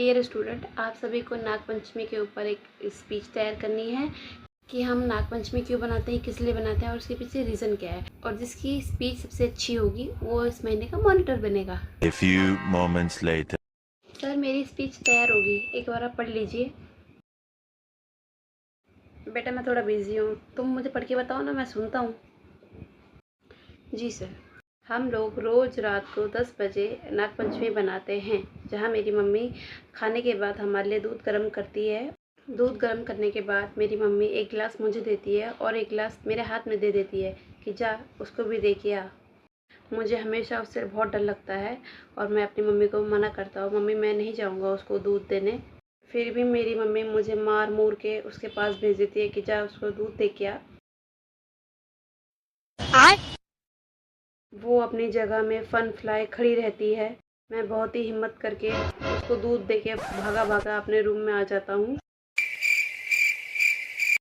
Dear student, आप सभी को नागपंचमी के ऊपर एक स्पीच तैयार करनी है कि हम नागपंचमी क्यों बनाते हैं, किस लिए बनाते हैं और उसके पीछे रीज़न क्या है। और जिसकी स्पीच सबसे अच्छी होगी वो इस महीने का मॉनिटर बनेगा। A few moments later. Sir, मेरी स्पीच तैयार होगी, एक बार आप पढ़ लीजिए। बेटा, मैं थोड़ा बिजी हूँ, तुम मुझे पढ़ के बताओ ना, मैं सुनता हूँ। जी सर। हम लोग रोज़ रात को 10 बजे नागपंचमी बनाते हैं, जहाँ मेरी मम्मी खाने के बाद हमारे लिए दूध गर्म करती है। दूध गर्म करने के बाद मेरी मम्मी एक गिलास मुझे देती है और एक गिलास मेरे हाथ में दे देती है कि जा उसको भी दे के आ। मुझे हमेशा उससे बहुत डर लगता है और मैं अपनी मम्मी को मना करता हूँ, मम्मी मैं नहीं जाऊँगा उसको दूध देने। फिर भी मेरी मम्मी मुझे मार मूर के उसके पास भेज देती है कि जा उसको दूध दे के आ। वो अपनी जगह में फन फ्लाई खड़ी रहती है। मैं बहुत ही हिम्मत करके उसको दूध देके भागा भागा अपने रूम में आ जाता हूँ।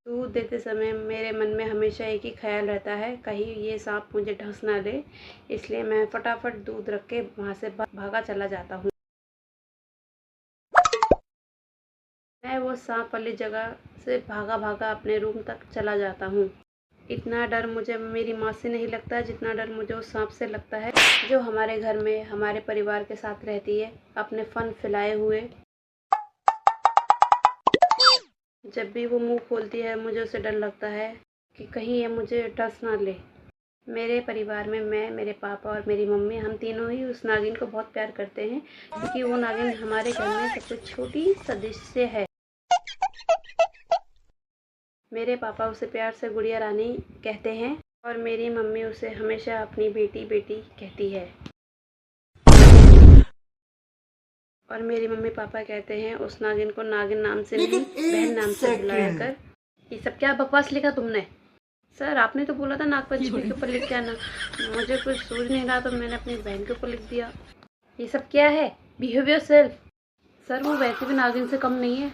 दूध देते समय मेरे मन में हमेशा एक ही ख्याल रहता है, कहीं ये सांप मुझे ढंस ना ले, इसलिए मैं फटाफट दूध रख के वहाँ से भागा चला जाता हूँ। मैं वो सांप वाली जगह से भागा भागा अपने रूम तक चला जाता हूँ। इतना डर मुझे मेरी माँ से नहीं लगता जितना डर मुझे उस सांप से लगता है, जो हमारे घर में हमारे परिवार के साथ रहती है अपने फन फैलाए हुए। जब भी वो मुंह खोलती है मुझे उससे डर लगता है कि कहीं ये मुझे डस ना ले। मेरे परिवार में मैं, मेरे पापा और मेरी मम्मी, हम तीनों ही उस नागिन को बहुत प्यार करते हैं, क्योंकि वो नागिन हमारे घर में सबसे छोटी सदस्य है। मेरे पापा उसे प्यार से गुड़िया रानी कहते हैं और मेरी मम्मी उसे हमेशा अपनी बेटी बेटी कहती है। और मेरी मम्मी पापा कहते हैं उस नागिन को नागिन नाम से नहीं, बहन नाम से बुलाया कर। ये सब क्या बकवास लिखा तुमने? सर, आपने तो बोला था नागपंचमी के ऊपर लिख के आना। मुझे कुछ सूझ नहीं रहा तो मैंने अपनी बहन के ऊपर लिख दिया। ये सब क्या है? Behave yourself. सर, वो वैसे भी नागिन से कम नहीं है।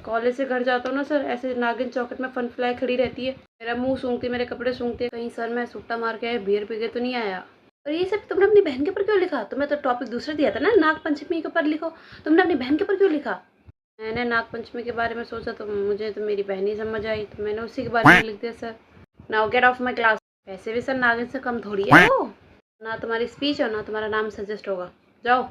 कॉलेज से घर जाता हूँ ना सर, ऐसे नागिन चौकट में फन फ्लाई खड़ी रहती है, मेरा मुंह सूंघती, मेरे कपड़े सूंघते। कहीं सर मैं सुट्टा मार के बियर पी के तो नहीं आया? और ये सब तुमने अपनी बहन के ऊपर क्यों लिखा? तुम्हें तो टॉपिक दूसरा दिया था ना, नागपंचमी के ऊपर लिखो, तुमने अपनी बहन के ऊपर क्यों लिखा? मैंने नागपंचमी के बारे में सोचा तो मुझे तो मेरी बहन ही समझ आई, तो मैंने उसी के बारे में लिख दिया। Sir, now get of my class. वैसे भी सर नागिन से कम थोड़ी है वो। ना तुम्हारी स्पीच और ना तुम्हारा नाम सजेस्ट होगा, जाओ।